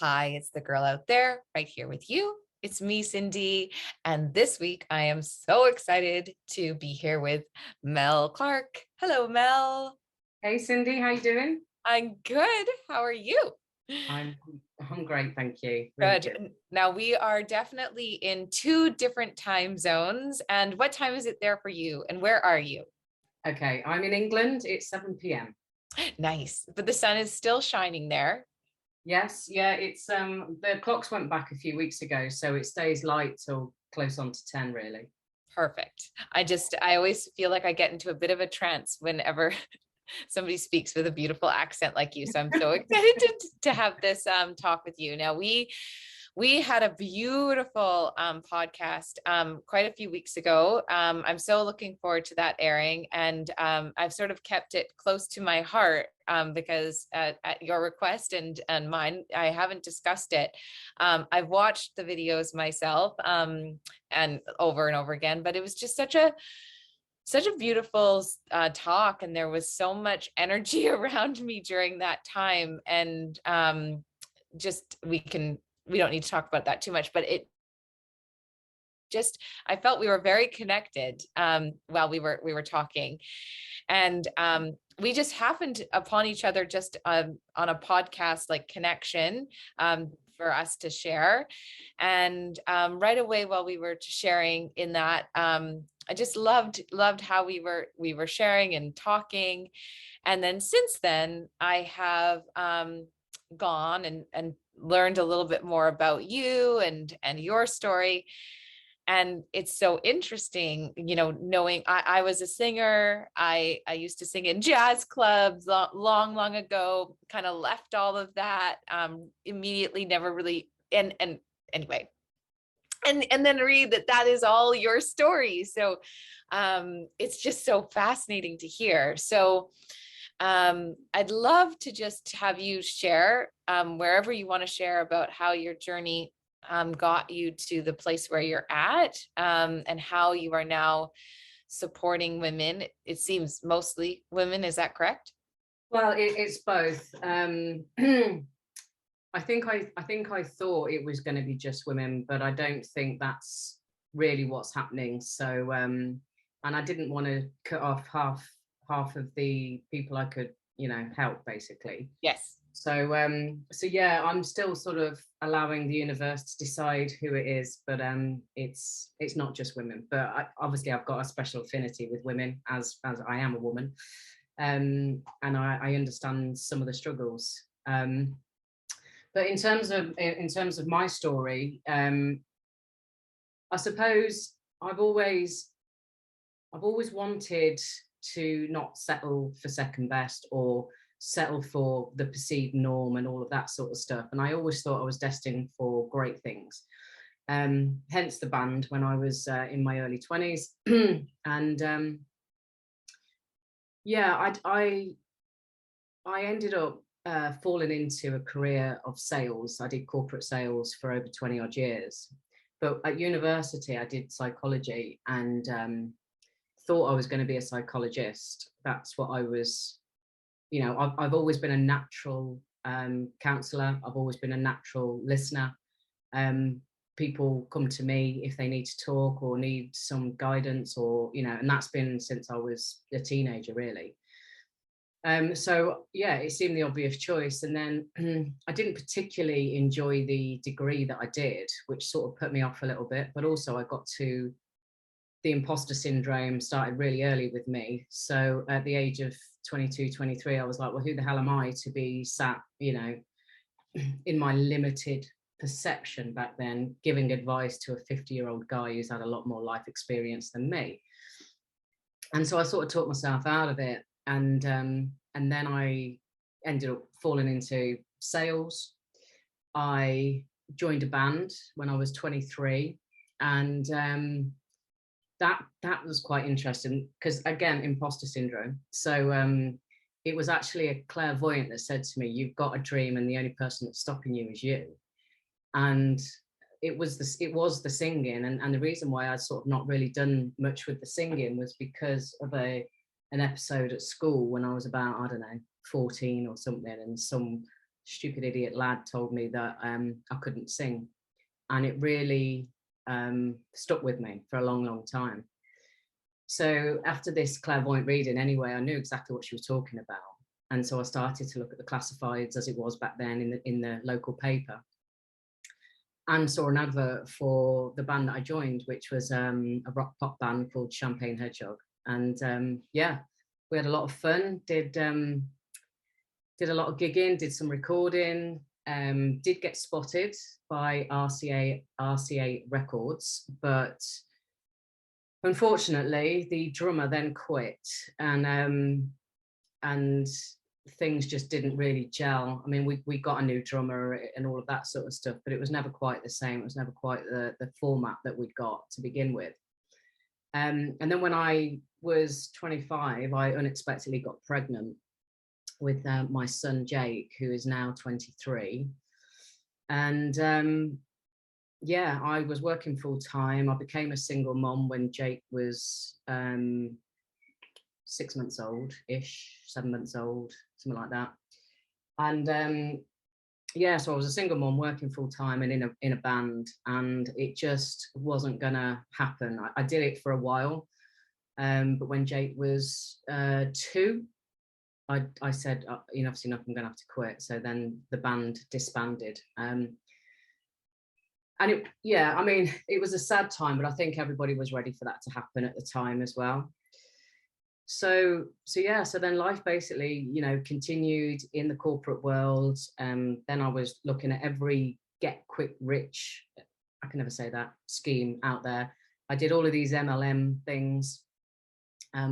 Hi, it's the girl out there right here with you. It's me, Cindy. And this week I am so excited to be here with Mel Clarke. Hello, Mel. Hey Cindy, how you doing? I'm good. How are you? I'm I'm great, thank you. Really good. Good. Now we are definitely in two different time zones. And what time is it there for you? And where are you? Okay, I'm in England. It's 7 p.m. Nice. But the sun is still shining there. Yes, yeah, it's the clocks went back a few weeks ago, so it stays light till close on to 10 really. Perfect. I always feel like I get into a bit of a trance whenever somebody speaks with a beautiful accent like you. So I'm so excited to have this talk with you. Now we had a beautiful podcast quite a few weeks ago. I'm so looking forward to that airing, and I've sort of kept it close to my heart because at your request and mine, I haven't discussed it. I've watched the videos myself and over again, but it was just such a beautiful talk, and there was so much energy around me during that time. And just we don't need to talk about that too much, but it just, I felt we were very connected while we were talking. And we just happened upon each other just on a podcast like connection for us to share. And right away while we were sharing in that, I just loved how we were sharing and talking. And then since then, I have gone and learned a little bit more about you and your story. And it's so interesting, knowing I was a singer. I used to sing in jazz clubs long ago, kind of left all of that immediately, never really. And anyway, and then read that is all your story. So it's just so fascinating to hear. So I'd love to just have you share wherever you want to share about how your journey got you to the place where you're at, and how you are now supporting women. It seems mostly women. Is that correct? Well, it's both. I think I thought it was going to be just women, but I don't think that's really what's happening. So and I didn't want to cut off half of the people I could, help basically. Yes. So yeah, I'm still sort of allowing the universe to decide who it is, but it's not just women. But obviously I've got a special affinity with women as I am a woman, and I understand some of the struggles. But in terms of my story, I suppose I've always wanted to not settle for second best or settle for the perceived norm and all of that sort of stuff. And I always thought I was destined for great things. Hence the band when I was in my early 20s. And yeah, I ended up falling into a career of sales. I did corporate sales for over 20 odd years. But at university, I did psychology and thought I was going to be a psychologist. That's what I was, I've always been a natural counselor. I've always been a natural listener. People come to me if they need to talk or need some guidance or, and that's been since I was a teenager, really. So yeah, it seemed the obvious choice. And then I didn't particularly enjoy the degree that I did, which sort of put me off a little bit, but also I got to the imposter syndrome started really early with me. So at the age of 22, 23, I was like, well, who the hell am I to be sat, in my limited perception back then, giving advice to a 50-year-old guy who's had a lot more life experience than me. And so I sort of talked myself out of it. And then I ended up falling into sales. I joined a band when I was 23. And that was quite interesting because, again, imposter syndrome. So it was actually a clairvoyant that said to me, you've got a dream and the only person that's stopping you is you. And it was the singing. And the reason why I'd sort of not really done much with the singing was because of an episode at school when I was about, I don't know, 14 or something. And some stupid idiot lad told me that I couldn't sing. And it really stuck with me for a long, long time. So after this clairvoyant reading anyway, I knew exactly what she was talking about. And so I started to look at the classifieds as it was back then in the local paper, and saw an advert for the band that I joined, which was a rock pop band called Champagne Hedgehog. And yeah, we had a lot of fun, did a lot of gigging, did some recording, did get spotted by RCA Records, but unfortunately the drummer then quit, and things just didn't really gel. I mean, we got a new drummer and all of that sort of stuff, but it was never quite the same. It was never quite the format that we'd got to begin with. And then when I was 25, I unexpectedly got pregnant with my son Jake, who is now 23. And yeah, I was working full time. I became a single mom when Jake was 6 months old-ish, 7 months old, something like that. And yeah, so I was a single mom working full time and in a band, and it just wasn't gonna happen. I did it for a while, but when Jake was 2, I said, enough's enough, I'm gonna have to quit. So then the band disbanded. And it, yeah, I mean, it was a sad time, but I think everybody was ready for that to happen at the time as well. So then life basically, continued in the corporate world. Then I was looking at every get quick rich, I can never say that, scheme out there. I did all of these MLM things,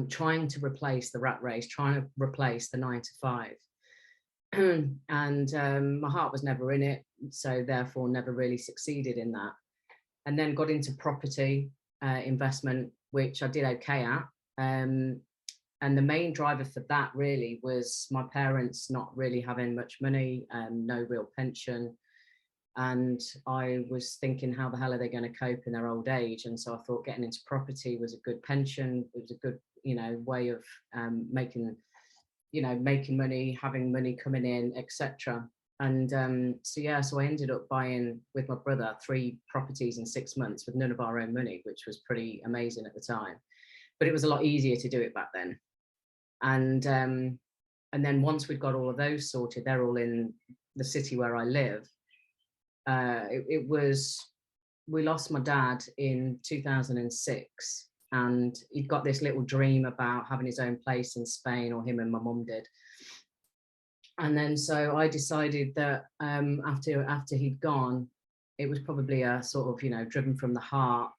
trying to replace the rat race, trying to replace the 9 to 5. And my heart was never in it, so therefore never really succeeded in that. And then got into property investment, which I did okay at. And the main driver for that really was my parents not really having much money, no real pension. And I was thinking, how the hell are they going to cope in their old age? And so I thought getting into property was a good pension. It was a good, way of making money, having money coming in, etc. And so I ended up buying with my brother 3 properties in 6 months with none of our own money, which was pretty amazing at the time. But it was a lot easier to do it back then. And then once we'd got all of those sorted, they're all in the city where I live. We lost my dad in 2006, and he'd got this little dream about having his own place in Spain, or him and my mum did. And then so I decided that after he'd gone, it was probably a sort of, driven from the heart,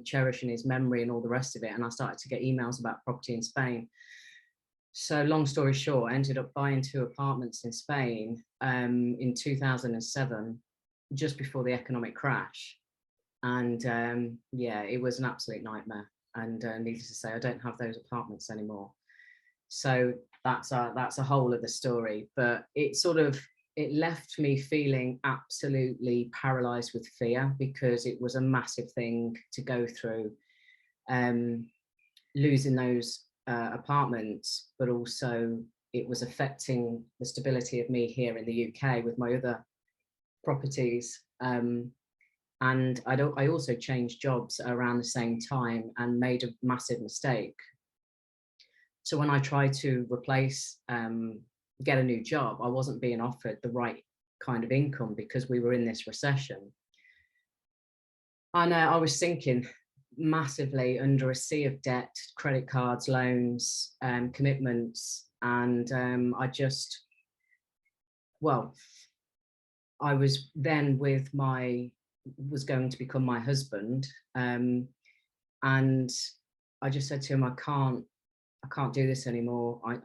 cherishing his memory and all the rest of it. And I started to get emails about property in Spain. So long story short, I ended up buying 2 apartments in Spain in 2007, just before the economic crash. And yeah, it was an absolute nightmare. And needless to say, I don't have those apartments anymore. So that's a whole other story. But it left me feeling absolutely paralyzed with fear, because it was a massive thing to go through, losing those apartments, but also it was affecting the stability of me here in the UK with my other properties. And I also changed jobs around the same time and made a massive mistake. So when I tried to get a new job, I wasn't being offered the right kind of income, because we were in this recession. And I was sinking massively under a sea of debt, credit cards, loans, commitments. And I was then was going to become my husband. And I just said to him, I can't do this anymore. I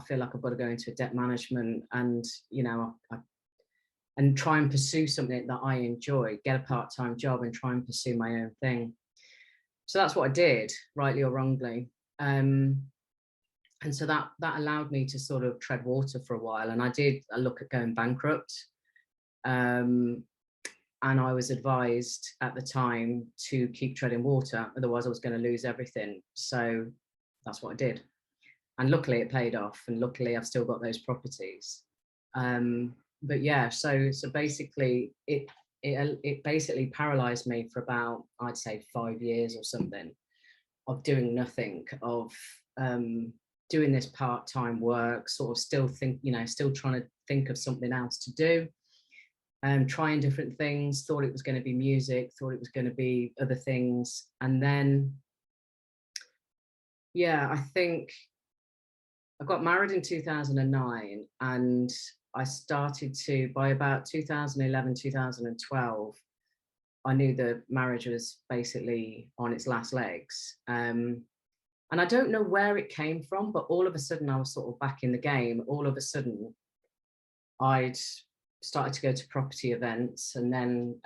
feel like I've got to go into debt management and, and try and pursue something that I enjoy, get a part-time job and try and pursue my own thing. So that's what I did, rightly or wrongly. And so that allowed me to sort of tread water for a while. And I did a look at going bankrupt. And I was advised at the time to keep treading water, otherwise I was going to lose everything. So that's what I did. And luckily it paid off. And luckily I've still got those properties. but yeah, so basically it basically paralyzed me for about, I'd say, 5 years or something, of doing nothing, of doing this part-time work, sort of still still trying to think of something else to do, trying different things, thought it was going to be music, thought it was going to be other things. And then, yeah, I think I got married in 2009, and I started to, by about 2011, 2012, I knew the marriage was basically on its last legs. And I don't know where it came from, but all of a sudden I was sort of back in the game. All of a sudden I'd started to go to property events, and then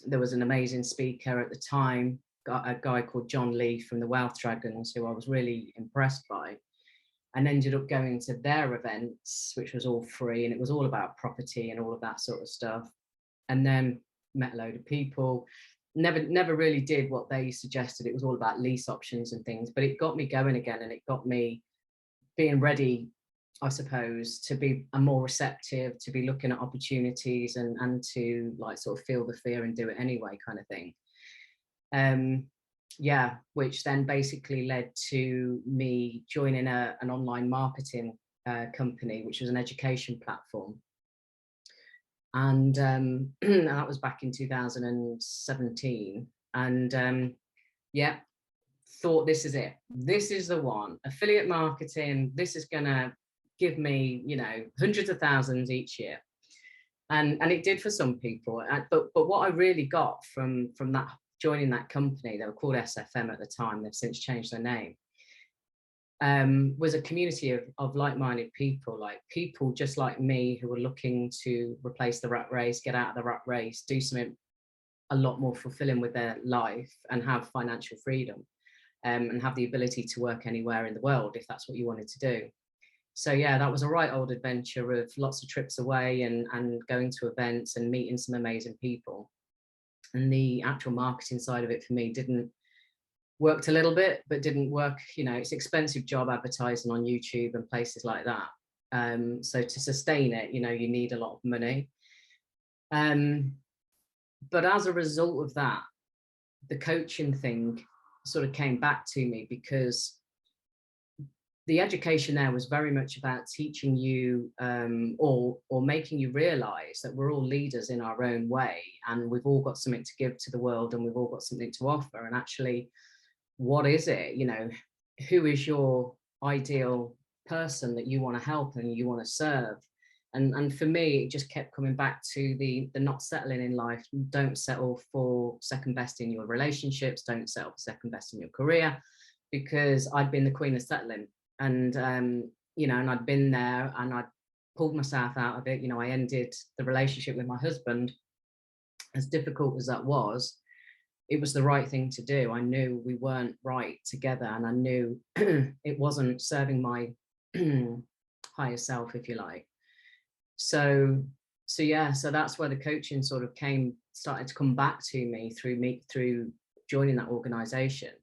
there was an amazing speaker at the time, a guy called John Lee from the Wealth Dragons, who I was really impressed by, and ended up going to their events, which was all free, and it was all about property and all of that sort of stuff. And then met a load of people. Never really did what they suggested. It was all about lease options and things, but it got me going again, and it got me being ready, I suppose, to be more receptive, to be looking at opportunities, and to like sort of feel the fear and do it anyway, kind of thing. Yeah, which then basically led to me joining an online marketing company, which was an education platform. And that was back in 2017. And yeah, thought, this is it. This is the one. Affiliate marketing. This is going to give me, hundreds of thousands each year. And it did for some people. But what I really got from that, joining that company, they were called SFM at the time, they've since changed their name, was a community of like-minded people, like people just like me, who were looking to replace the rat race, get out of the rat race, do something a lot more fulfilling with their life, and have financial freedom, and have the ability to work anywhere in the world if that's what you wanted to do. So yeah, that was a right old adventure of lots of trips away, and going to events and meeting some amazing people. And the actual marketing side of it for me worked a little bit, but didn't work. It's an expensive job advertising on YouTube and places like that. So to sustain it, you need a lot of money. But as a result of that, the coaching thing sort of came back to me, because the education there was very much about teaching you, or making you realize that we're all leaders in our own way, and we've all got something to give to the world, and we've all got something to offer. And actually, what is it? Who is your ideal person that you want to help and you want to serve? And for me, it just kept coming back to the not settling in life. Don't settle for second best in your relationships. Don't settle for second best in your career, because I'd been the queen of settling. And, and I'd been there, and I'd pulled myself out of it. I ended the relationship with my husband. As difficult as that was, it was the right thing to do. I knew we weren't right together, and I knew it wasn't serving my higher self, if you like. So yeah, so that's where the coaching sort of started to come back to me through joining that organization.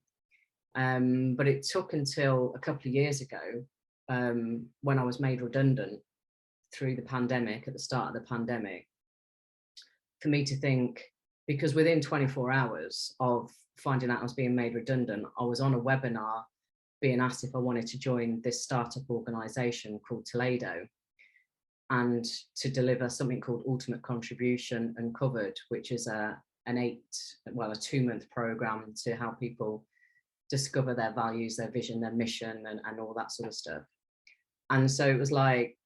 But it took until a couple of years ago, when I was made redundant through the pandemic, at the start of the pandemic, for me to think, because within 24 hours of finding out I was being made redundant, I was on a webinar being asked if I wanted to join this startup organization called Toledo, and to deliver something called Ultimate Contribution Uncovered, which is a 2-month program to help people discover their values, their vision, their mission, and all that sort of stuff. And so it was like,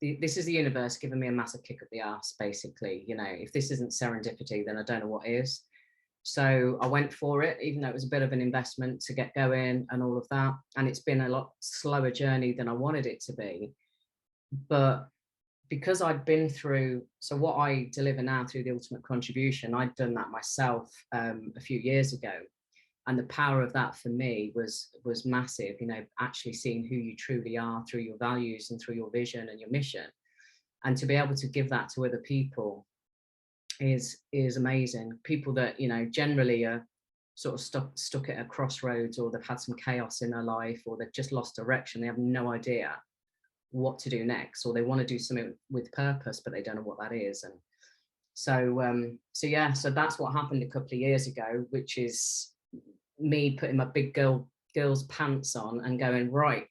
this is the universe giving me a massive kick up the ass, basically. If this isn't serendipity, then I don't know what is. So I went for it, even though it was a bit of an investment to get going and all of that. And it's been a lot slower journey than I wanted it to be. But because I'd been through, so what I deliver now through the Ultimate Contribution, I'd done that myself a few years ago. And the power of that for me was massive, actually seeing who you truly are through your values and through your vision and your mission. And to be able to give that to other people is amazing. People that, generally are sort of stuck at a crossroads, or they've had some chaos in their life, or they've just lost direction. They have no idea what to do next, or they want to do something with purpose, but they don't know what that is. And so that's what happened a couple of years ago, which is me putting my big girl's pants on and going, right,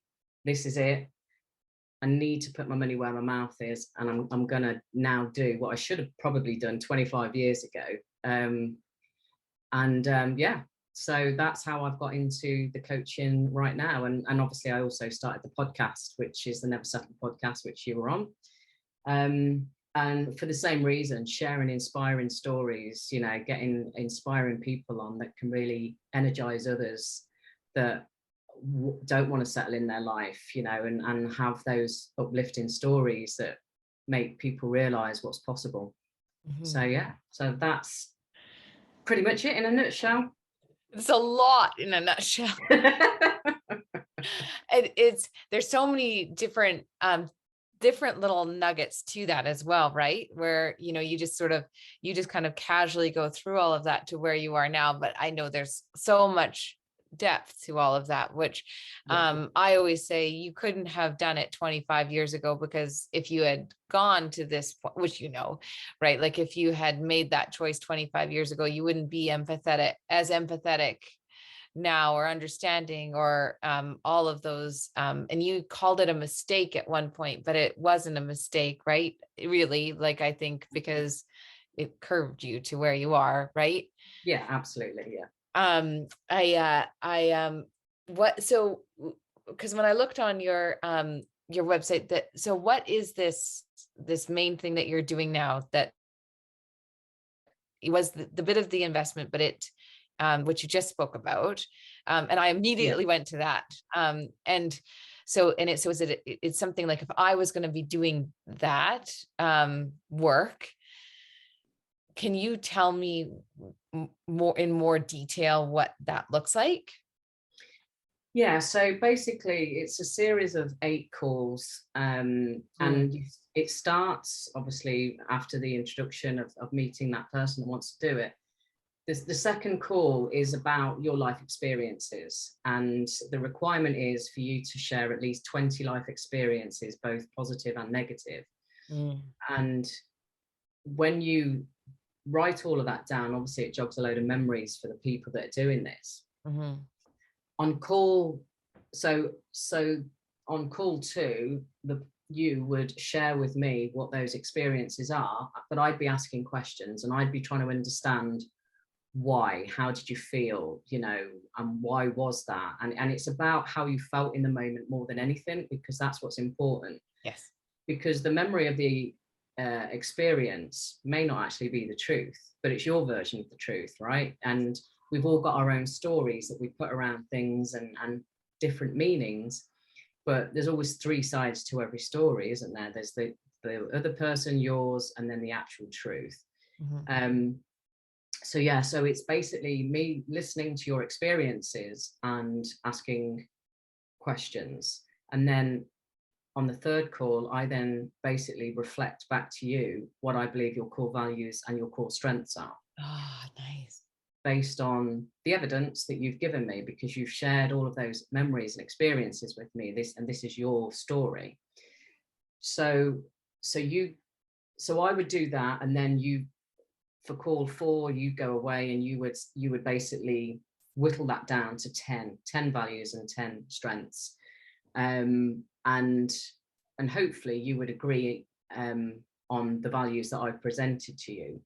this is it. I need to put my money where my mouth is, and I'm gonna now do what I should have probably done 25 years ago. Yeah, so that's how I've got into the coaching right now. And obviously I also started the podcast, which is the Never Settle podcast, which you were on. And for the same reason, sharing inspiring stories, you know, getting inspiring people on that can really energize others that don't want to settle in their life, you know, and have those uplifting stories that make people realize what's possible. So yeah, so that's pretty much it in a nutshell. It's a lot in a nutshell. There's so many different little nuggets to that as well, right? Where, you know, you just kind of casually go through all of that to where you are now. But I know there's so much depth to all of that, which I always say you couldn't have done it 25 years ago, because if you had gone to this point, which, you know, right, like if you had made that choice 25 years ago, you wouldn't be empathetic now, or understanding, or all of those, and you called it a mistake at one point, but it wasn't a mistake, right? Really, like, I think because it curved you to where you are, right? Yeah, absolutely. Yeah. So because when I looked on your website, so what is this main thing that you're doing now? That it was the bit of the investment, but it which you just spoke about, and I immediately went to that, it's something like, if I was going to be doing that work, can you tell me in more detail what that looks like? Yeah, so basically it's a series of 8 calls, and it starts obviously after the introduction of meeting that person that wants to do it. The second call is about your life experiences, and the requirement is for you to share at least 20 life experiences, both positive and negative. And when you write all of that down, obviously it jogs a load of memories for the people that are doing this. On call, so on call 2, you would share with me what those experiences are, but I'd be asking questions, and I'd be trying to understand why, how did you feel, you know, and why was that? And it's about how you felt in the moment more than anything, because that's what's important. Yes. Because the memory of the experience may not actually be the truth, but it's your version of the truth, right? And we've all got our own stories that we put around things and different meanings, but there's always 3 sides to every story, isn't there? There's the other person, yours, and then the actual truth. So it's basically me listening to your experiences and asking questions. And then on the third call, I then basically reflect back to you what I believe your core values and your core strengths are. Oh, nice. Based on the evidence that you've given me, because you've shared all of those memories and experiences with me, this is your story. So I would do that, and then for call 4, you go away and you would basically whittle that down to 10 values and 10 strengths, and hopefully you would agree on the values that I've presented to you.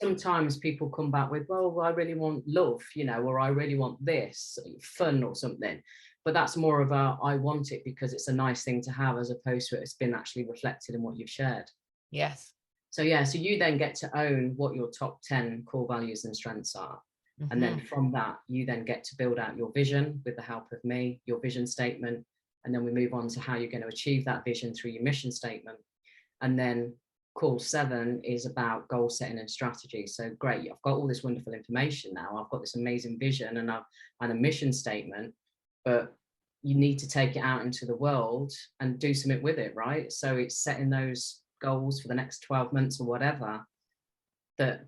Sometimes people come back with, well, I really want love, you know, or I really want this, fun or something, but that's more of a, I want it because it's a nice thing to have, as opposed to it's been actually reflected in what you've shared. Yes. So you then get to own what your top 10 core values and strengths are. And then from that, you then get to build out your vision with the help of me, your vision statement. And then we move on to how you're going to achieve that vision through your mission statement. And then call 7 is about goal setting and strategy. So great, I've got all this wonderful information now. I've got this amazing vision and a mission statement, but you need to take it out into the world and do something with it, right? So it's setting those goals for the next 12 months or whatever that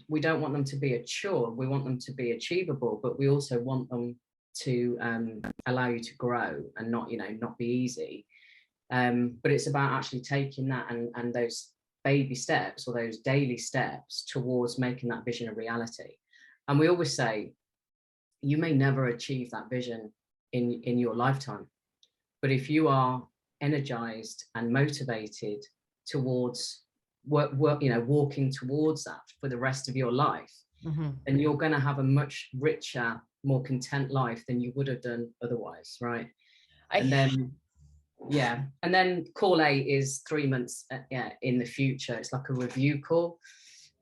we don't want them to be a chore. We want them to be achievable, but we also want them to allow you to grow and not be easy. But it's about actually taking that and those baby steps or those daily steps towards making that vision a reality. And we always say, you may never achieve that vision in your lifetime, but if you are energized and motivated towards walking towards that for the rest of your life, then you're going to have a much richer, more content life than you would have done otherwise, right? And then call A is 3 months in the future. It's like a review call,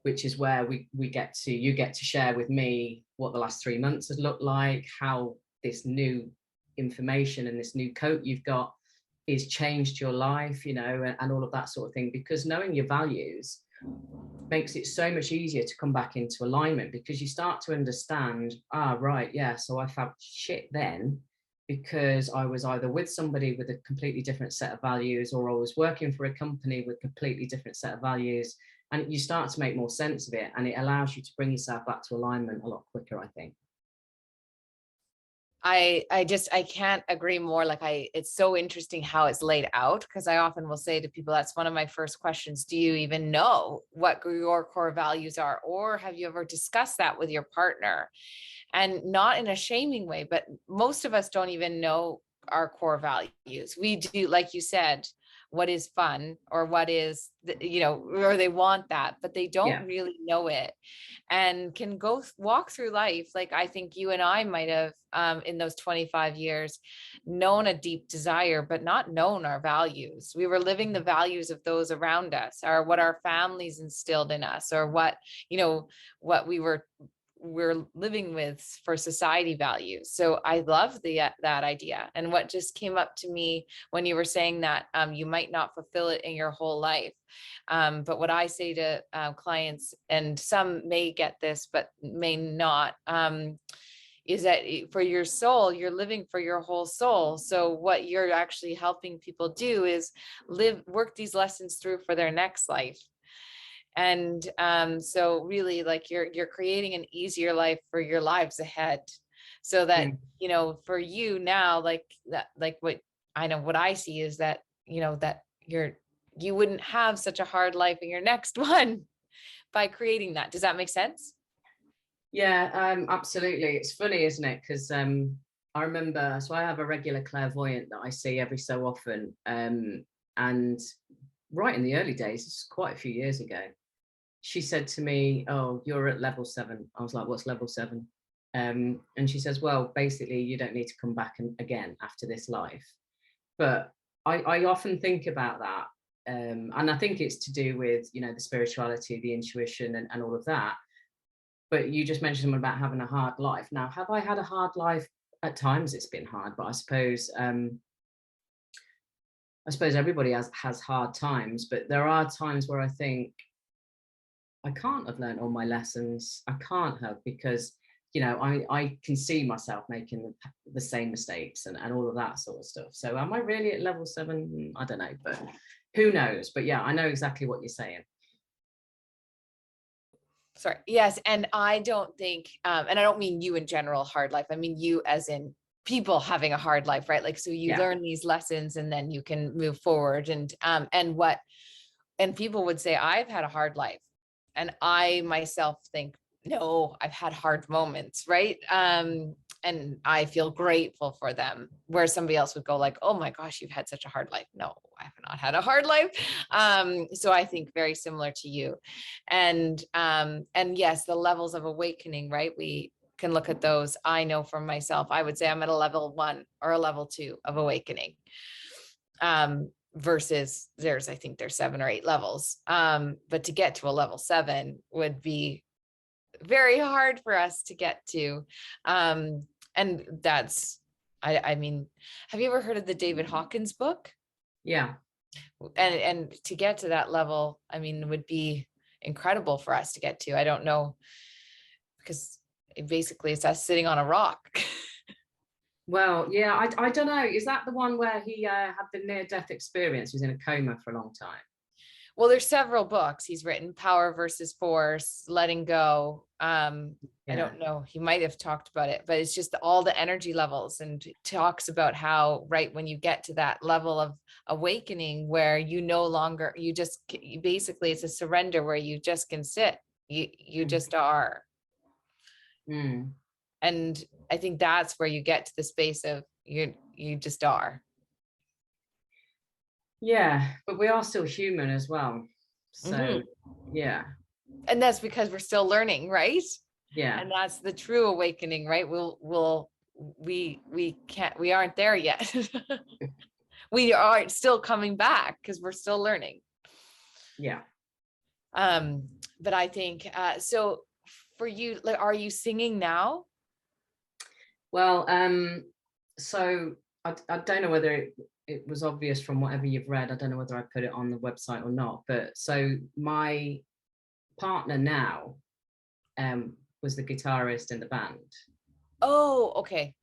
which is where you get to share with me what the last 3 months has looked like, how this new information and this new coat you've got is changed your life, and all of that sort of thing. Because knowing your values makes it so much easier to come back into alignment, because you start to understand, right, yeah, so I felt shit then because I was either with somebody with a completely different set of values, or I was working for a company with a completely different set of values. And you start to make more sense of it, and it allows you to bring yourself back to alignment a lot quicker, I think. I can't agree more. It's so interesting how it's laid out, because I often will say to people, that's one of my first questions. Do you even know what your core values are? Or have you ever discussed that with your partner? And not in a shaming way, but most of us don't even know our core values. We do, like you said, what is fun, or what is, or they want that, but they don't really know it, and can walk through life. Like I think you and I might have in those 25 years known a deep desire, but not known our values. We were living the values of those around us, or what our families instilled in us, or what what we're living with for society values. So I love that idea. And what just came up to me when you were saying that you might not fulfill it in your whole life. But what I say to clients, and some may get this, but may not, is that for your soul, you're living for your whole soul. So what you're actually helping people do is work these lessons through for their next life. And so really, like you're creating an easier life for your lives ahead, so that for you now, like what I know, what I see is that that you wouldn't have such a hard life in your next one by creating that. Does that make sense? Yeah, absolutely. It's funny, isn't it? Because I remember, so I have a regular clairvoyant that I see every so often, and right in the early days, it's quite a few years ago, she said to me, "Oh, you're at level 7." I was like, "What's level 7?" And she says, "Well, basically, you don't need to come back again after this life." But I often think about that, and I think it's to do with the spirituality, the intuition, and all of that. But you just mentioned something about having a hard life. Now, have I had a hard life? At times, it's been hard, but I suppose everybody has hard times. But there are times where I think, I can't have learned all my lessons. I can't have, because I can see myself making the same mistakes and all of that sort of stuff. So am I really at level 7? I don't know, but who knows? But yeah, I know exactly what you're saying. Sorry. Yes. And I don't think, and I don't mean you in general, hard life. I mean you as in people having a hard life, right? Like, so you learn these lessons and then you can move forward. And people would say, I've had a hard life. And I myself think, no, I've had hard moments, right? And I feel grateful for them. Where somebody else would go like, oh my gosh, you've had such a hard life. No, I have not had a hard life. So I think very similar to you. And yes, the levels of awakening, right? We can look at those. I know for myself, I would say I'm at a level 1 or a level 2 of awakening. Versus I think there's 7 or 8 levels. But to get to a level 7 would be very hard for us to get to. And that's, I mean, have you ever heard of the David Hawkins book? Yeah. And to get to that level, I mean, would be incredible for us to get to. I don't know, because basically it's us sitting on a rock. Well, yeah, I don't know. Is that the one where he had the near-death experience? He was in a coma for a long time. Well, there's several books he's written, Power versus Force, Letting Go. I Yeah. don't know, he might have talked about it, but it's just all the energy levels, and talks about how right when you get to that level of awakening where you no longer, you just basically it's a surrender where you just can sit, you just are. Mm. And I think that's where you get to the space of you just are. Yeah, but we are still human as well. So, yeah, And that's because we're still learning, right? yeah, And that's the true awakening, right? We can't, we aren't there yet. We are still coming back because we're still learning. yeah. um but I think so for you, like, are you singing now? Well, so I don't know whether it was obvious from whatever you've read. I don't know whether I put it on the website or not. But so my partner now was the guitarist in the band. Oh, okay.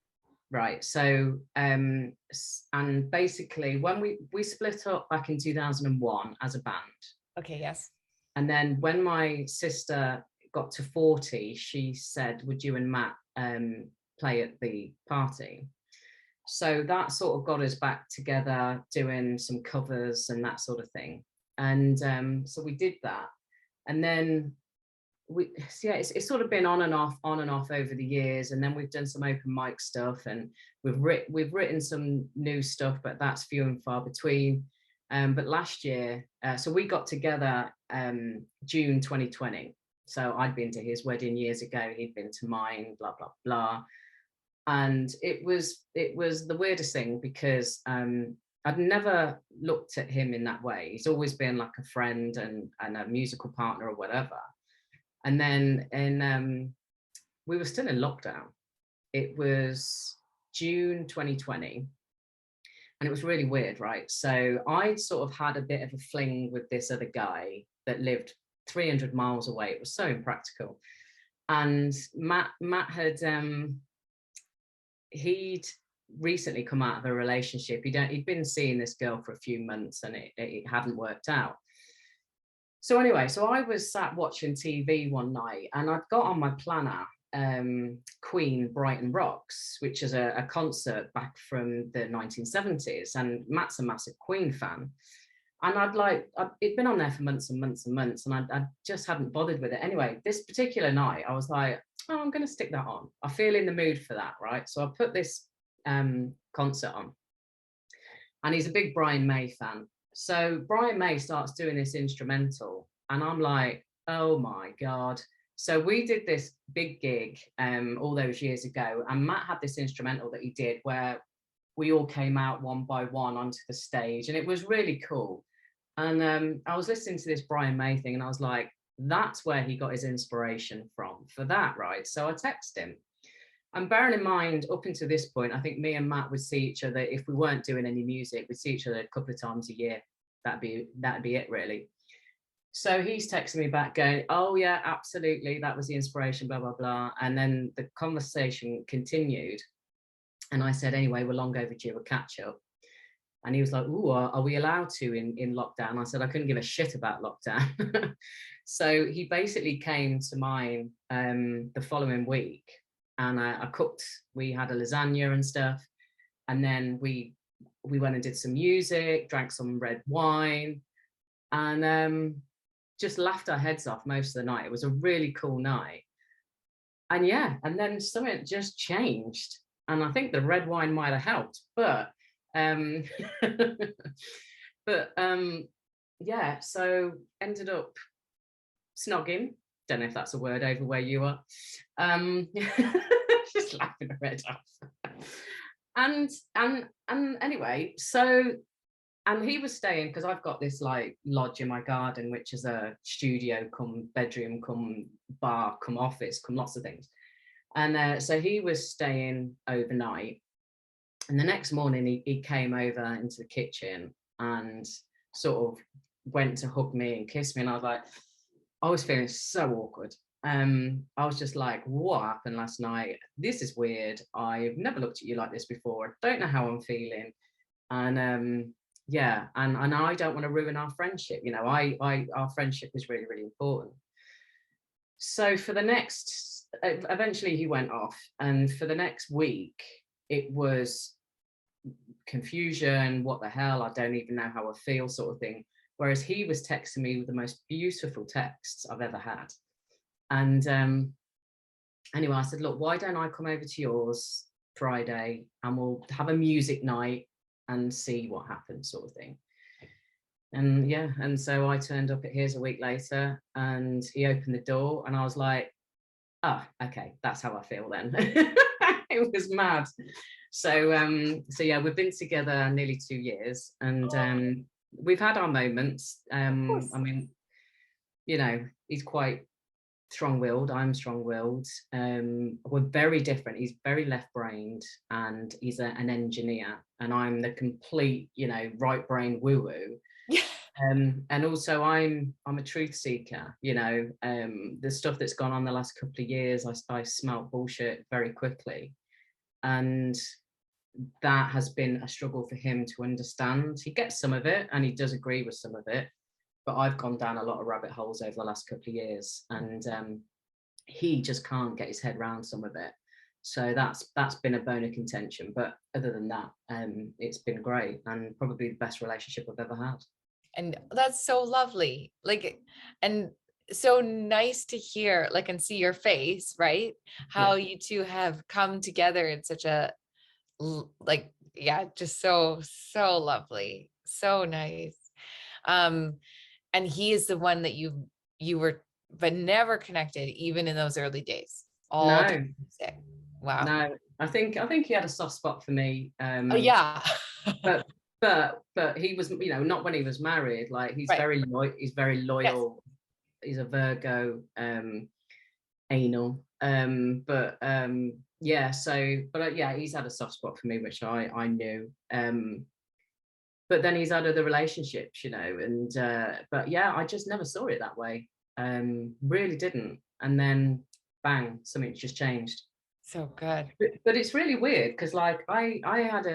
Right. So and basically when we split up back in 2001 as a band. Okay, yes. And then when my sister got to 40, she said, would you and Matt play at the party? So that sort of got us back together doing some covers and that sort of thing. And so we did that. And then it's sort of been on and off over the years. And then we've done some open mic stuff, and we've written some new stuff, but that's few and far between. But last year, so we got together June 2020. So I'd been to his wedding years ago, he'd been to mine, blah blah blah. And it was the weirdest thing because I'd never looked at him in that way. He's always been like a friend and a musical partner or whatever. And then we were still in lockdown. It was June 2020. And it was really weird, right? So I sort of had a bit of a fling with this other guy that lived 300 miles away. It was so impractical. And Matt had, he'd recently come out of a relationship. He'd been seeing this girl for a few months, and it hadn't worked out. So anyway, so I was sat watching TV one night, and I'd got on my planner Queen Brighton Rocks, which is a concert back from the 1970s, and Matt's a massive Queen fan. And it'd been on there for months and months and months, and I just hadn't bothered with it. Anyway, this particular night, I was like, oh, I'm going to stick that on. I feel in the mood for that, right? So I put this concert on, and he's a big Brian May fan. So Brian May starts doing this instrumental, and I'm like, oh my God. So we did this big gig all those years ago, and Matt had this instrumental that he did where we all came out one by one onto the stage, and it was really cool. And I was listening to this Brian May thing, and I was like, that's where he got his inspiration from for that, right? So I texted him. And bearing in mind, up until this point, I think me and Matt would see each other, if we weren't doing any music, we'd see each other a couple of times a year. That'd be it, really. So he's texting me back going, oh yeah, absolutely, that was the inspiration, blah, blah, blah. And then the conversation continued. And I said, anyway, we're long overdue a catch up. And he was like, ooh, are we allowed to in lockdown? I said, I couldn't give a shit about lockdown. So he basically came to mine the following week, and I cooked, we had a lasagna and stuff. And then we went and did some music, drank some red wine, and just laughed our heads off most of the night. It was a really cool night. And yeah, and then something just changed. And I think the red wine might have helped, but yeah, so ended up snogging. Don't know if that's a word over where you are. Just laughing her head off. And anyway, so, and he was staying, because I've got this like lodge in my garden, which is a studio come bedroom come bar come office come lots of things. And so he was staying overnight, and the next morning he came over into the kitchen and sort of went to hug me and kiss me, and I was like, I was feeling so awkward. I was just like, what happened last night? This is weird. I've never looked at you like this before. I don't know how I'm feeling. And yeah, and I don't want to ruin our friendship. You know, our friendship is really, really important. So for the next, eventually he went off, and for the next week, it was confusion. What the hell? I don't even know how I feel, sort of thing. Whereas he was texting me with the most beautiful texts I've ever had. And anyway, I said, look, why don't I come over to yours Friday and we'll have a music night and see what happens, sort of thing. And yeah, and so I turned up at his a week later, and he opened the door, and I was like, oh, okay, that's how I feel then. It was mad. So yeah, we've been together nearly 2 years, and we've had our moments. I mean, you know, he's quite strong-willed, I'm strong-willed. We're very different. He's very left-brained, and he's an engineer, and I'm the complete, you know, right-brain woo-woo. And also I'm a truth seeker, you know. The stuff that's gone on the last couple of years, I smelt bullshit very quickly, and that has been a struggle for him to understand. He gets some of it, and he does agree with some of it, but I've gone down a lot of rabbit holes over the last couple of years, and he just can't get his head around some of it. So that's been a bone of contention. But other than that, it's been great, and probably the best relationship I've ever had. And that's so lovely. Like, and so nice to hear, like, and see your face, right? How you two have come together in such a, like, yeah, just so lovely. So nice. And he is the one that you were, but never connected, even in those early days. All No, sick. Wow. no. I think he had a soft spot for me. Oh yeah. but he was, you know, not when he was married. Like he's Right. very he's very loyal. Yes. He's a Virgo, anal. Yeah. So, but yeah, he's had a soft spot for me, which I knew. But then he's had other relationships, you know, and but yeah, I just never saw it that way. Really didn't. And then bang, something just changed. So good. But it's really weird because, like, I had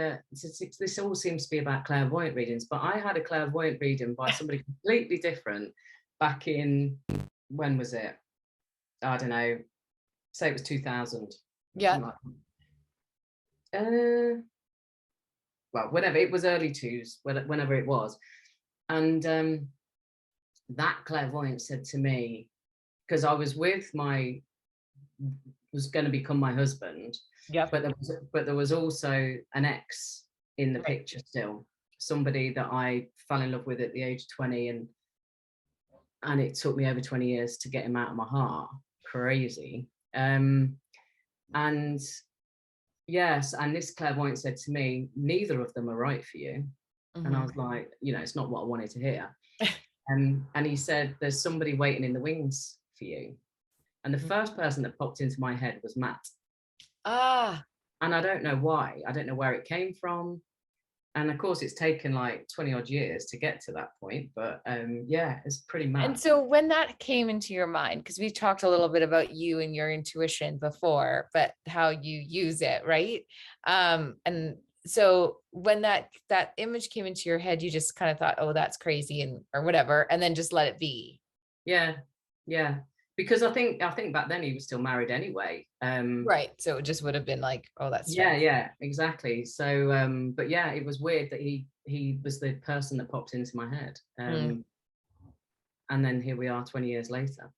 this all seems to be about clairvoyant readings, but I had a clairvoyant reading by somebody completely different back in, when was it? I don't know. Say it was 2000. Yeah. Like, well, whenever it was, early twos, whenever it was, and that clairvoyant said to me, because I was going to become my husband. Yeah. But there was also an ex in the picture still, somebody that I fell in love with at the age of 20, and it took me over 20 years to get him out of my heart. Crazy. And yes, and this clairvoyant said to me, neither of them are right for you. And I was like, you know, it's not what I wanted to hear. And he said, there's somebody waiting in the wings for you. And the first person that popped into my head was Matt. And I don't know why. I don't know where it came from. And of course, it's taken like 20 odd years to get to that point. But yeah, it's pretty mad. And so when that came into your mind, because we talked a little bit about you and your intuition before, but how you use it, right? And so when that image came into your head, you just kind of thought, oh, that's crazy, and or whatever, and then just let it be. Yeah. Because I think back then he was still married anyway. Right. So it just would have been like, oh, that's strange. Yeah, exactly. So but yeah, it was weird that he was the person that popped into my head. And then here we are 20 years later.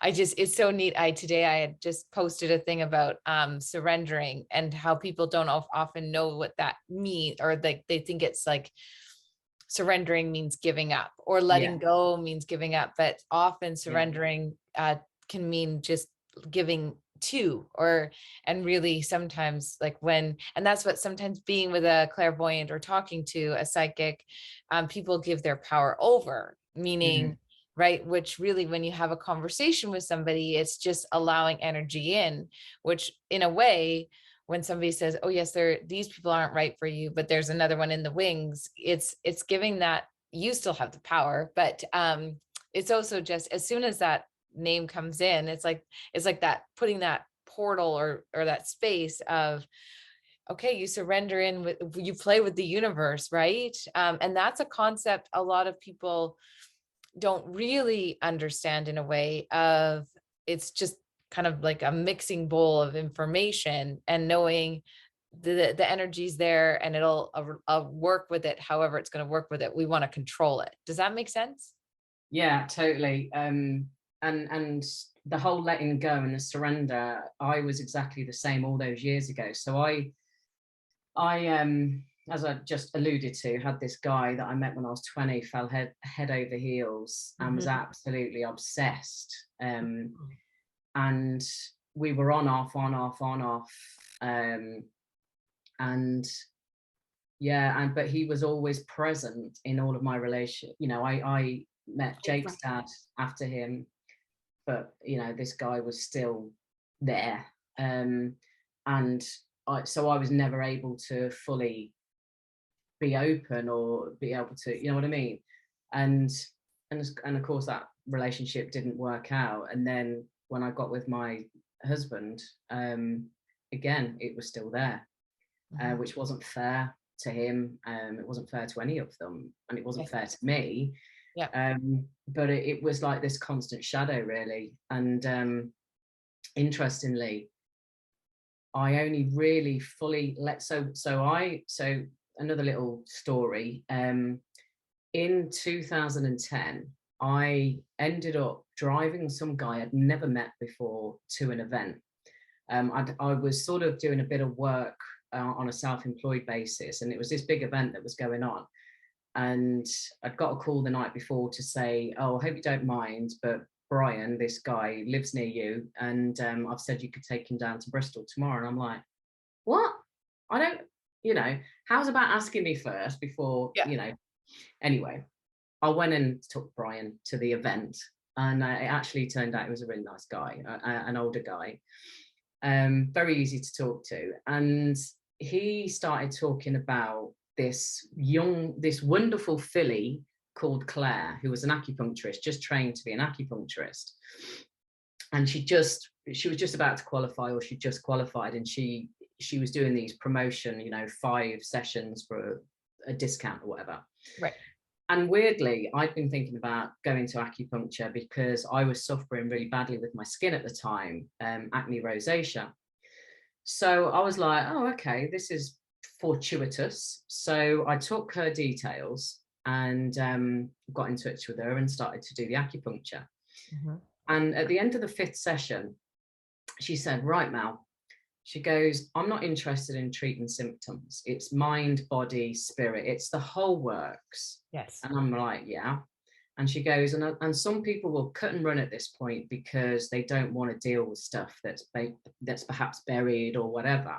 It's so neat. Today I had just posted a thing about surrendering, and how people don't often know what that means, or like they think it's like surrendering means giving up, or letting go means giving up, but often surrendering can mean just giving to, and really sometimes like and that's what sometimes being with a clairvoyant or talking to a psychic, people give their power over, meaning right, which really when you have a conversation with somebody, it's just allowing energy in, which in a way, when somebody says, oh yes, these people aren't right for you, but there's another one in the wings, it's giving that you still have the power. But it's also just, as soon as that name comes in, it's like that, putting that portal or that space of okay, you surrender in with, you play with the universe, right? And that's a concept a lot of people don't really understand, in a way of, it's just kind of like a mixing bowl of information, and knowing the energy's there, and it'll work with it however it's going to work with it. We want to control it. Does that make sense? Yeah, totally. And the whole letting go and the surrender, I was exactly the same all those years ago. So I as I just alluded to, had this guy that I met when I was 20, fell head over heels, and was absolutely obsessed. And we were on off, on off, on off. And yeah, but he was always present in all of my relationship. You know, I met Jake's dad after him, but you know, this guy was still there. And so I was never able to fully be open or be able to, you know what I mean? And of course that relationship didn't work out. And then when I got with my husband, again, it was still there, which wasn't fair to him. It wasn't fair to any of them, and it wasn't fair to me. Yeah. But it was like this constant shadow, really. And interestingly, I only really fully so another little story. In 2010, I ended up driving some guy I'd never met before to an event. I was sort of doing a bit of work on a self-employed basis, and it was this big event that was going on. And I'd got a call the night before to say, oh, I hope you don't mind, but Brian, this guy, lives near you, and I've said you could take him down to Bristol tomorrow. And I'm like, what? I don't, you know, how's about asking me first before, you know. Anyway, I went and took Brian to the event, and it actually turned out he was a really nice guy, an older guy, very easy to talk to. And he started talking about this wonderful filly called Claire, who was an acupuncturist, just trained to be an acupuncturist. And she was just about to qualify, or she just qualified, and she was doing these promotion, you know, 5 sessions for a discount or whatever. Right. And weirdly, I'd been thinking about going to acupuncture because I was suffering really badly with my skin at the time, acne rosacea. So I was like, oh, okay, this is fortuitous. So I took her details and got in touch with her and started to do the acupuncture. And at the end of the 5th session, she said, right, Mel, she goes, I'm not interested in treating symptoms. It's mind, body, spirit. It's the whole works. Yes. And I'm like, yeah. And she goes, and some people will cut and run at this point because they don't want to deal with stuff that's perhaps buried or whatever.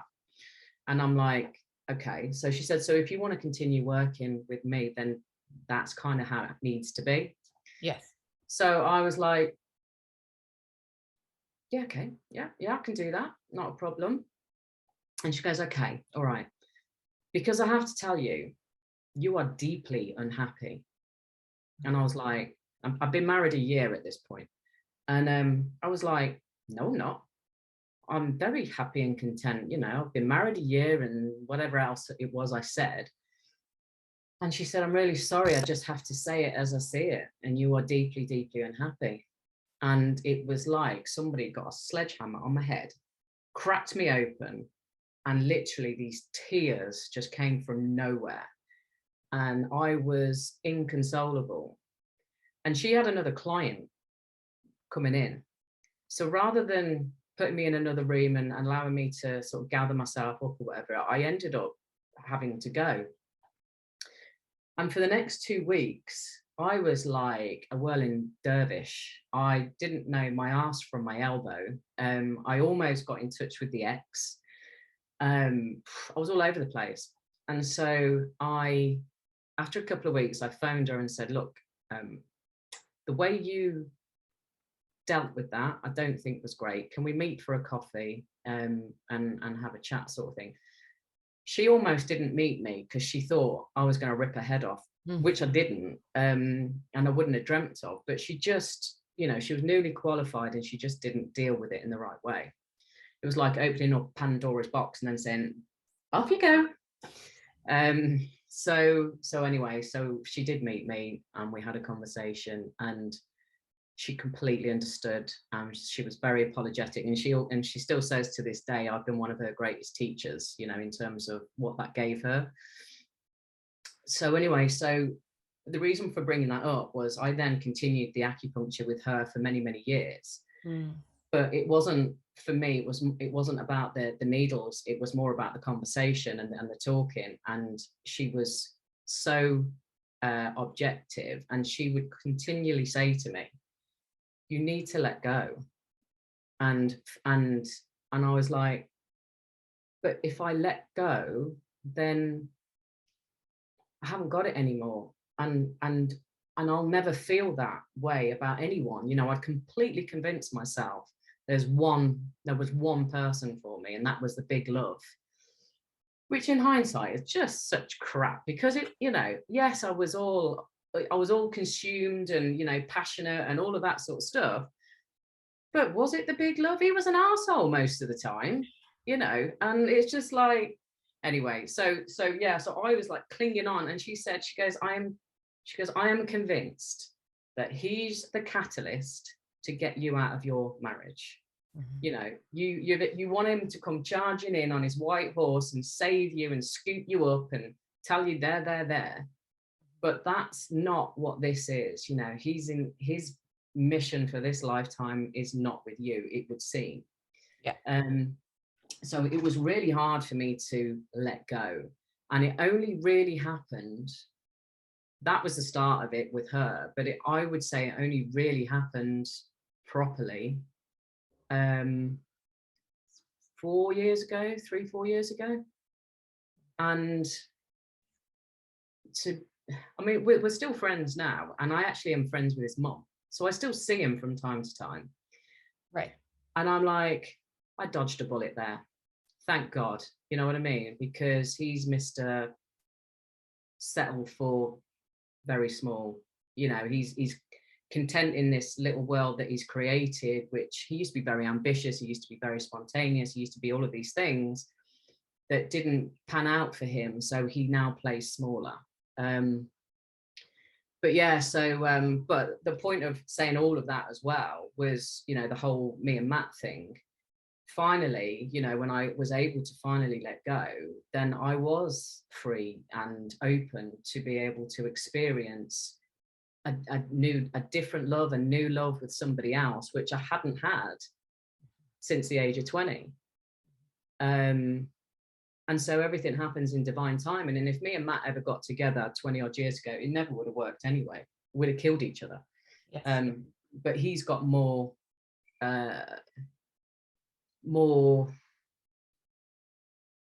And I'm like, okay. So she said, so if you want to continue working with me, then that's kind of how it needs to be. Yes. So I was like, yeah, okay, yeah, I can do that, not a problem. And she goes, okay, all right, because I have to tell you, you are deeply unhappy. And I was like, I've been married a year at this point. And I was like, no, I'm not. I'm very happy and content. You know, I've been married a year and whatever else it was I said. And she said, I'm really sorry. I just have to say it as I see it. And you are deeply, deeply unhappy. And it was like somebody got a sledgehammer on my head, cracked me open, and literally these tears just came from nowhere. And I was inconsolable. And she had another client coming in. So rather than putting me in another room and allowing me to sort of gather myself up or whatever, I ended up having to go. And for the next 2 weeks, I was like a whirling dervish. I didn't know my arse from my elbow. I almost got in touch with the ex. I was all over the place. And so after a couple of weeks, I phoned her and said, look, the way you dealt with that, I don't think was great. Can we meet for a coffee and have a chat sort of thing? She almost didn't meet me because she thought I was going to rip her head off, which I didn't, and I wouldn't have dreamt of. But she just, you know, she was newly qualified and she just didn't deal with it in the right way. It was like opening up Pandora's box and then saying, off you go. So anyway, so she did meet me and we had a conversation, and she completely understood. She was very apologetic, and she still says to this day, I've been one of her greatest teachers, you know, in terms of what that gave her. So anyway, so the reason for bringing that up was I then continued the acupuncture with her for many, many years. But it wasn't, for me, it wasn't about the needles. It was more about the conversation and the talking. And she was so objective, and she would continually say to me, you need to let go. And I was like, but if I let go, then I haven't got it anymore. And I'll never feel that way about anyone. You know, I'd completely convinced myself there was one person for me, and that was the big love, which in hindsight is just such crap, because it, you know, yes, I was all consumed and, you know, passionate and all of that sort of stuff. But was it the big love? He was an arsehole most of the time, you know, and it's just like, anyway, so yeah, so I was like clinging on, and she goes, I am convinced that he's the catalyst to get you out of your marriage. You know, you want him to come charging in on his white horse and save you and scoop you up and tell you there. But that's not what this is. You know, his mission for this lifetime is not with you, it would seem. Yeah. So it was really hard for me to let go. And it only really happened, that was the start of it with her, but I would say it only really happened properly 4 years ago, 3-4 years ago. And I mean, we're still friends now, and I actually am friends with his mom, so I still see him from time to time. Right. And I'm like, I dodged a bullet there. Thank God. You know what I mean? Because he's Mr. Settle for very small. You know, he's content in this little world that he's created, which he used to be very ambitious, he used to be very spontaneous, he used to be all of these things that didn't pan out for him, so he now plays smaller. But yeah, so but the point of saying all of that as well was, you know, the whole me and Matt thing. Finally, you know, when I was able to finally let go, then I was free and open to be able to experience a different love, a new love with somebody else, which I hadn't had since the age of 20. And so everything happens in divine timing. And if me and Matt ever got together 20 odd years ago, it never would have worked anyway. We'd have killed each other. Yes. But he's got more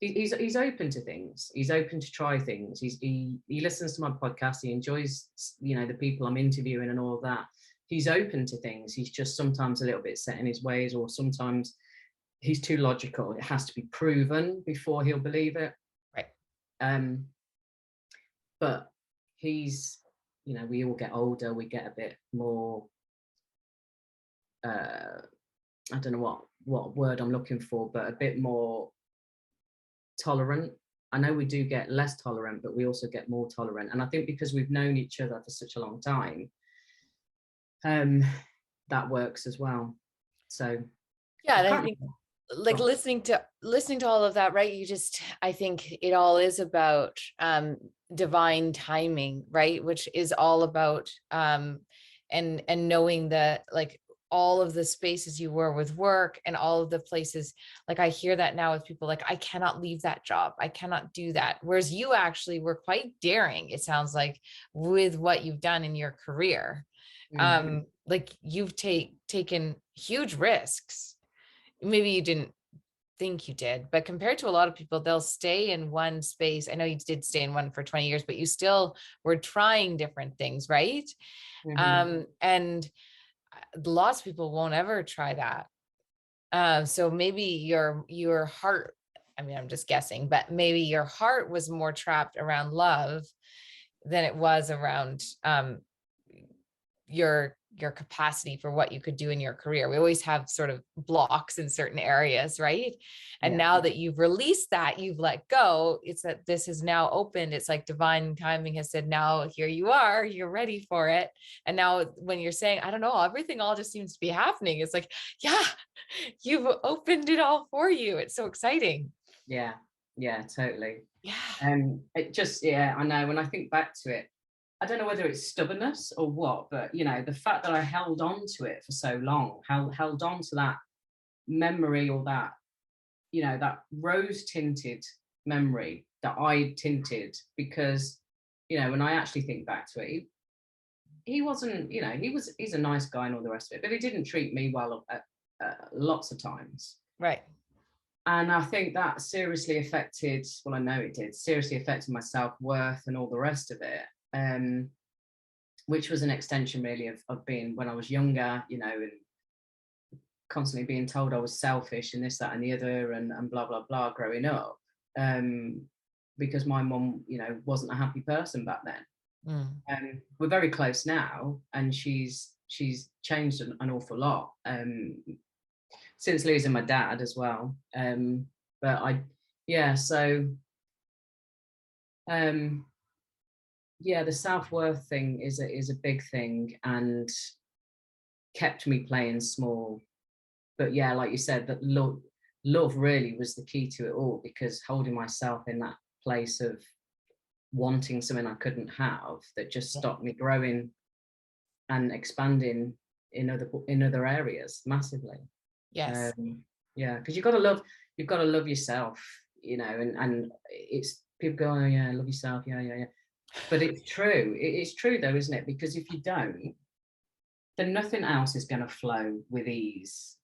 he's open to things. He's open to try things. He listens to my podcast. He enjoys, you know, the people I'm interviewing and all of that. He's open to things. He's just sometimes a little bit set in his ways, or sometimes he's too logical. It has to be proven before he'll believe it. Right. But he's, you know, we all get older. We get a bit more, I don't know what word I'm looking for, but a bit more tolerant. I know we do get less tolerant, but we also get more tolerant. And I think because we've known each other for such a long time, that works as well. So yeah, and I think like listening to all of that, right? I think it all is about divine timing, right? Which is all about and knowing that, like, all of the spaces you were with work and all of the places, like I hear that now with people, like, I cannot leave that job, I cannot do that. Whereas you actually were quite daring, it sounds like, with what you've done in your career. Mm-hmm. Like you've taken huge risks. Maybe you didn't think you did, but compared to a lot of people, they'll stay in one space. I know you did stay in one for 20 years, but you still were trying different things, right? Mm-hmm. And lots of people won't ever try that. So maybe your heart, I mean, I'm just guessing, but maybe your heart was more trapped around love than it was around your your capacity for what you could do in your career. We always have sort of blocks in certain areas, right? And Yeah. now that you've released that, you've let go, it's that this is now opened. It's like divine timing has said, now here you are, you're ready for it. And now when you're saying, I don't know, everything all just seems to be happening, it's like, yeah, you've opened it all for you. It's so exciting. Yeah. Yeah, totally. Yeah. It just, yeah, I know, when I think back to it, I don't know whether it's stubbornness or what, but you know, the fact that I held on to it for so long, held on to that memory, or that, you know, that rose tinted memory that I tinted, because, you know, when I actually think back to it, he wasn't, you know, he's a nice guy and all the rest of it, but he didn't treat me well lots of times. Right. And I think that seriously affected, well, I know it did, seriously affected my self-worth and all the rest of it. Which was an extension really of being, when I was younger, you know, and constantly being told I was selfish and this, that, and the other, and blah, blah, blah, growing up. Because my mum, you know, wasn't a happy person back then. We're very close now, and she's changed an awful lot since losing my dad as well. But yeah, so yeah, the self-worth thing is a big thing, and kept me playing small. But yeah, like you said, that love really was the key to it all, because holding myself in that place of wanting something I couldn't have, that just stopped me growing and expanding in other areas massively. Yes. Yeah, because you've got to love yourself, you know, and it's, people go, oh yeah, love yourself, yeah. But it's true. It's true though, isn't it? Because if you don't, then nothing else is going to flow with ease.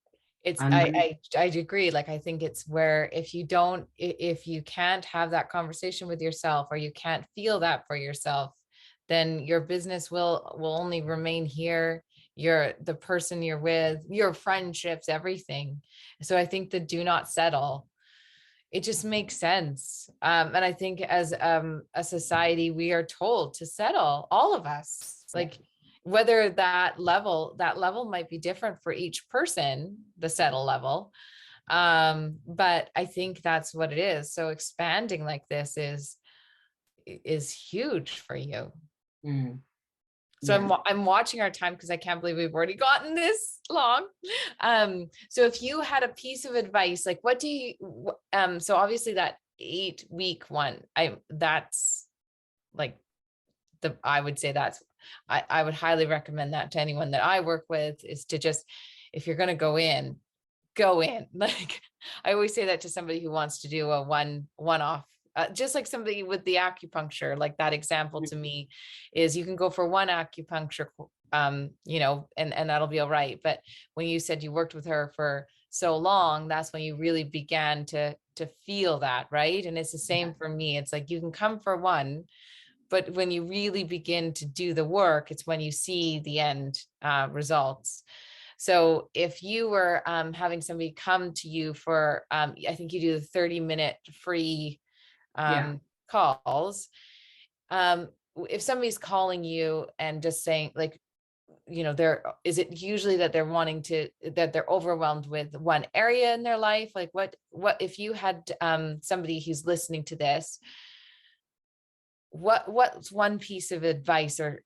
It's, And I agree. Like, I think it's where if you can't have that conversation with yourself, or you can't feel that for yourself, then your business will only remain here. The person you're with, your friendships, everything. So I think the do not settle, it just makes sense. And I think as a society, we are told to settle, all of us, like, whether that level might be different for each person, the settle level. But I think that's what it is. So expanding like this is huge for you. So yeah. I'm watching our time, because I can't believe we've already gotten this long. So if you had a piece of advice, like, what do you, so obviously that 8-week one, that's like I would say I would highly recommend that to anyone that I work with, is to just, if you're going to go in. Like, I always say that to somebody who wants to do a one-off, just like somebody with the acupuncture, like that example to me is, you can go for one acupuncture, you know, and that'll be all right. But when you said you worked with her for so long, that's when you really began to feel that, right? And it's the same for me. It's like, you can come for one, but when you really begin to do the work, it's when you see the end results. So if you were having somebody come to you for, I think you do the 30-minute free calls. If somebody's calling you and just saying, like, you know, is it usually that they're overwhelmed with one area in their life? Like, what if you had somebody who's listening to this, what's one piece of advice, or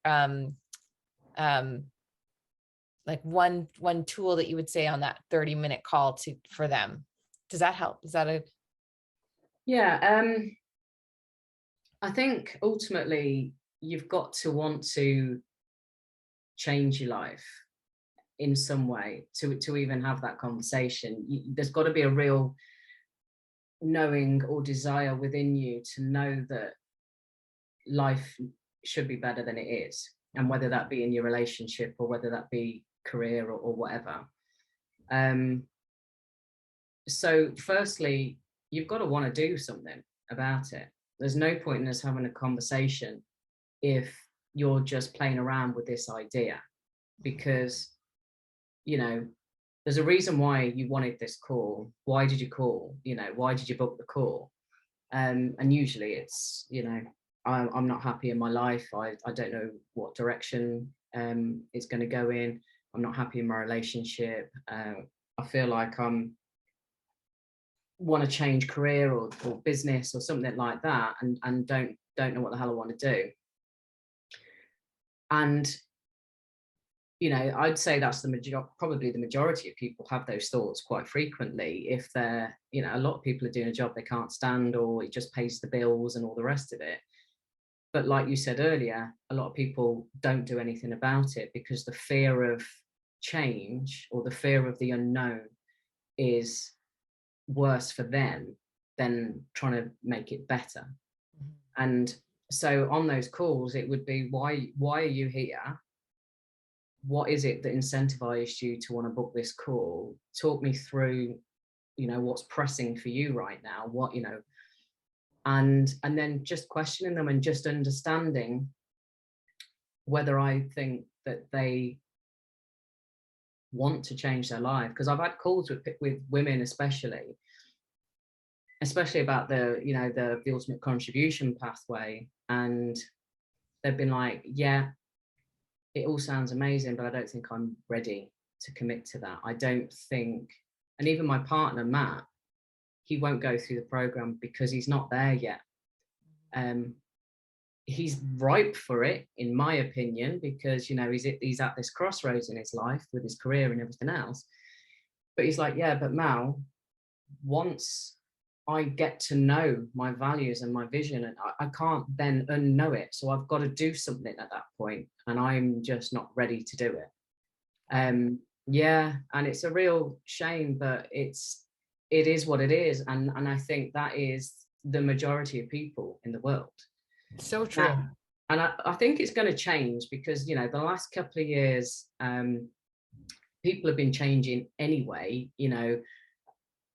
like one tool that you would say on that 30-minute call for them? Does that help? Is that Yeah. I think ultimately you've got to want to change your life in some way to even have that conversation. There's got to be a real knowing or desire within you to know that life should be better than it is, and whether that be in your relationship, or whether that be career, or whatever. So firstly, you've got to want to do something about it. There's no point in us having a conversation if you're just playing around with this idea, because, you know, there's a reason why you wanted this call. Why did you call? You know, why did you book the call? And usually it's, you know, I'm not happy in my life. I don't know what direction It's going to go in, I'm not happy in my relationship. I feel like want to change career or business or something like that, and don't know what the hell I want to do. And I'd say that's probably the majority of people have those thoughts quite frequently. If they're, a lot of people are doing a job they can't stand, or it just pays the bills and all the rest of it. But like you said earlier, a lot of people don't do anything about it because the fear of change or the fear of the unknown is worse for them than trying to make it better. Mm-hmm. And so on those calls, it would be, why are you here? What is it that incentivized you to want to book this call? Talk me through, what's pressing for you right now, and then just questioning them and just understanding whether I think that they want to change their life. Because I've had calls with women, especially about the ultimate contribution pathway, and they've been like, yeah, it all sounds amazing, but I don't think I'm ready to commit to that. I don't think, and even my partner, Matt, he won't go through the program because he's not there yet. He's ripe for it, in my opinion, because, he's at this crossroads in his life with his career and everything else. But he's like, yeah, but Mal, once I get to know my values and my vision, and I can't then unknow it. So I've got to do something at that point, and I'm just not ready to do it. Yeah, and it's a real shame, but it is what it is. And I think that is the majority of people in the world. So true. And I think it's going to change because, the last couple of years, people have been changing anyway,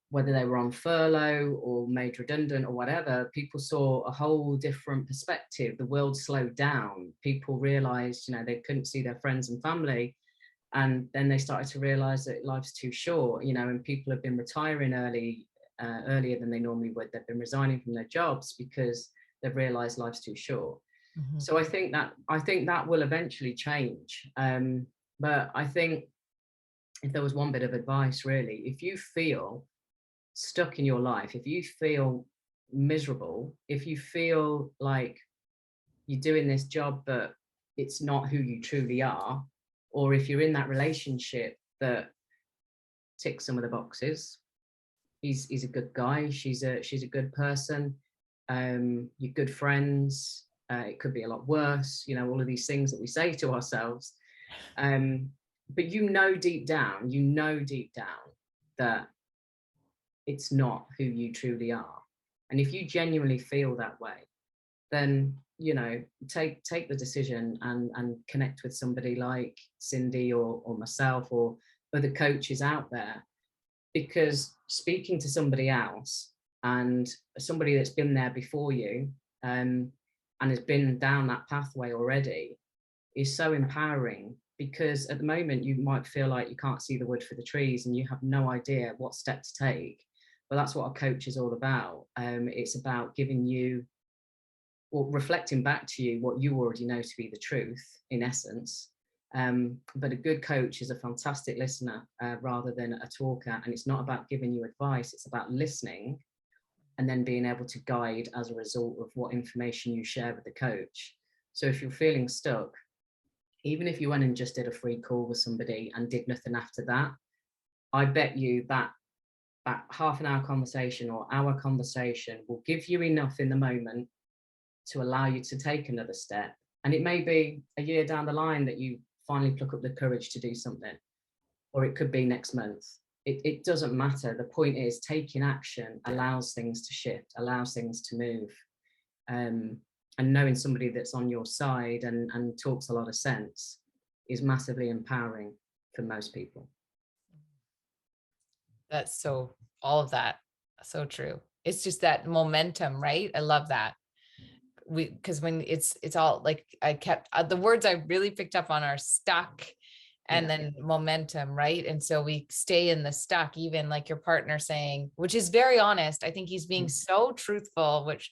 whether they were on furlough or made redundant or whatever. People saw a whole different perspective. The world slowed down. People realized, they couldn't see their friends and family. And then they started to realize that life's too short, and people have been retiring earlier than they normally would. They've been resigning from their jobs because they've realized life's too short. Mm-hmm. So I think that will eventually change. But I think if there was one bit of advice, really, if you feel stuck in your life, if you feel miserable, if you feel like you're doing this job but it's not who you truly are, or if you're in that relationship that ticks some of the boxes, he's a good guy, she's a good person, you're good friends, it could be a lot worse, all of these things that we say to ourselves, but deep down that it's not who you truly are. And if you genuinely feel that way, then take the decision and connect with somebody like Cindy or myself or other coaches out there, because speaking to somebody else and somebody that's been there before you and has been down that pathway already is so empowering. Because at the moment you might feel like you can't see the wood for the trees and you have no idea what step to take. But that's what a coach is all about. It's about giving you, or reflecting back to you, what you already know to be the truth, in essence. But a good coach is a fantastic listener rather than a talker. And it's not about giving you advice, it's about listening and then being able to guide as a result of what information you share with the coach. So if you're feeling stuck, even if you went and just did a free call with somebody and did nothing after that, I bet you that half an hour conversation or hour conversation will give you enough in the moment to allow you to take another step. And it may be a year down the line that you finally pluck up the courage to do something, or it could be next month. It doesn't matter. The point is, taking action allows things to shift, allows things to move. And knowing somebody that's on your side and talks a lot of sense is massively empowering for most people. That's so, all of that, so true. It's just that momentum, right? I love that. Because when it's all like, I kept the words I really picked up on are stuck and then momentum, right? And so we stay in the stuck, even like your partner saying, which is very honest. I think he's being so truthful, which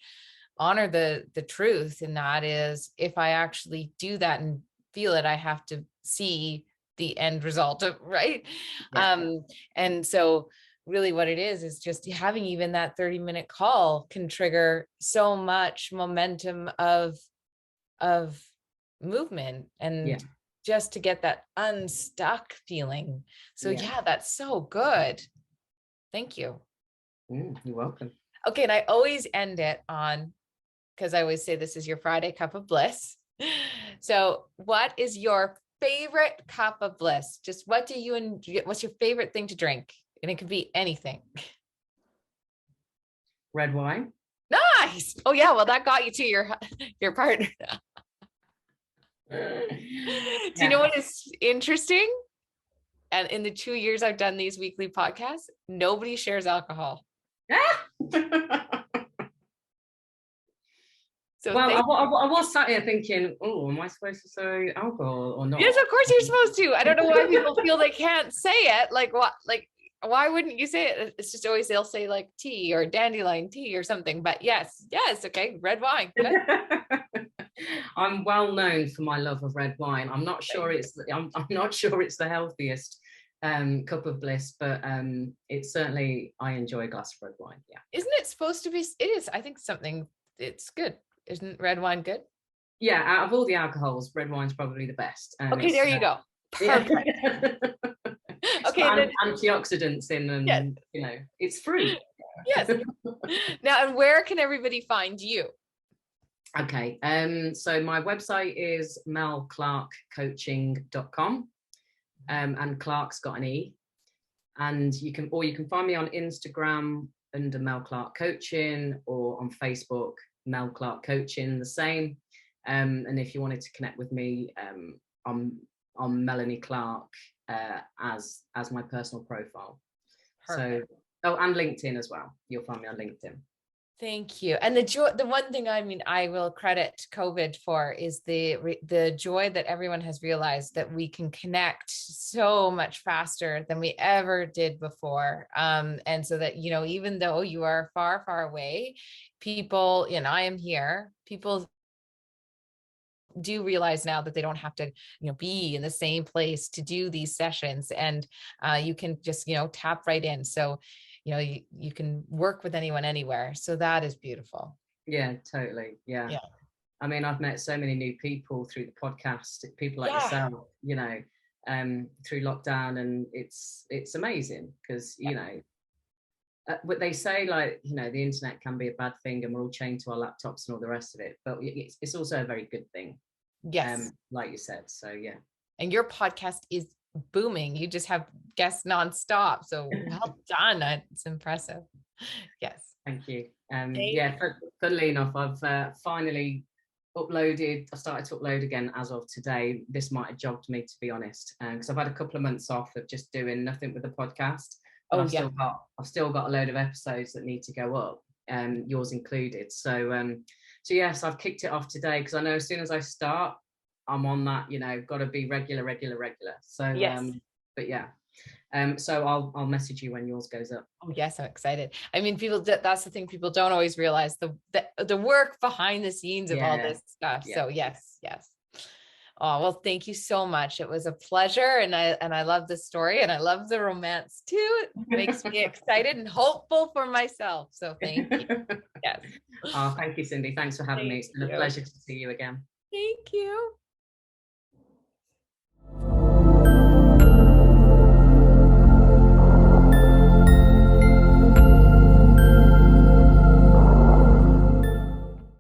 honor the truth. And that is, if I actually do that and feel it, I have to see the end result of, right? Yeah. And so really what it is just having even that 30-minute call can trigger so much momentum of movement and just to get that unstuck feeling. So yeah, that's so good. Thank you. You're welcome. Okay. And I always end it on, because I always say this is your Friday cup of bliss. So what is your favorite cup of bliss? Just what do you enjoy? What's your favorite thing to drink? And it could be anything. Red wine. Nice. Oh yeah. Well, that got you to your partner. Do you know what is interesting? And in the 2 years I've done these weekly podcasts, nobody shares alcohol. So well, I was sat here thinking, oh, am I supposed to say alcohol or not? Yes, of course you're supposed to. I don't know why people feel they can't say it. Like what? Like why wouldn't you say it? It's just always they'll say like tea or dandelion tea or something. But yes, okay, red wine. Good. I'm well known for my love of red wine. I'm not sure it's the healthiest cup of bliss, but it's certainly, I enjoy a glass of red wine. Yeah. Isn't it supposed to be? It is. I think something. It's good. Isn't red wine good? Yeah, out of all the alcohols, red wine's probably the best. Okay, there you go. Perfect. Okay, then, antioxidants in, and you know, it's fruit. Yes. Now, and where can everybody find you? Okay, so my website is melclarkecoaching.com, and Clarke's got an E, and you can find me on Instagram under Mel Clarke Coaching, or on Facebook Mel Clarke Coaching, the same. And if you wanted to connect with me, on Melanie Clarke as my personal profile. Perfect. So, and LinkedIn as well. You'll find me on LinkedIn. Thank you. And the one thing, I mean, I will credit COVID for is the joy that everyone has realized that we can connect so much faster than we ever did before. And so that, you know, even though you are far, far away, people, you know, I am here, people do realize now that they don't have to, you know, be in the same place to do these sessions, and you can just, you know, tap right in. So, you know, you can work with anyone anywhere. So that is beautiful. Yeah, totally. Yeah. I mean, I've met so many new people through the podcast, people like yourself, you know, through lockdown, and it's amazing because, you know, what they say, like, you know, the internet can be a bad thing and we're all chained to our laptops and all the rest of it, but it's also a very good thing. Yes. Like you said. So yeah. And your podcast is booming. You just have guests nonstop. So well done. It's impressive. Yes. Thank you. Yeah, funnily enough, I've finally uploaded. I started to upload again as of today. This might have jogged me, to be honest, because I've had a couple of months off of just doing nothing with the podcast. I've still got a load of episodes that need to go up, yours included. So yes, I've kicked it off today because I know as soon as I start, I'm on that, you know, got to be regular. So but yeah, so I'll message you when yours goes up. Oh yes, I'm excited. I mean, that's the thing, people don't always realize the work behind the scenes of all this stuff. So yes. Oh, well, thank you so much. It was a pleasure. And I love the story, and I love the romance too. It makes me excited and hopeful for myself. So thank you. Yes. Oh, thank you, Cindy. Thanks for having me. It's been a pleasure to see you again. Thank you.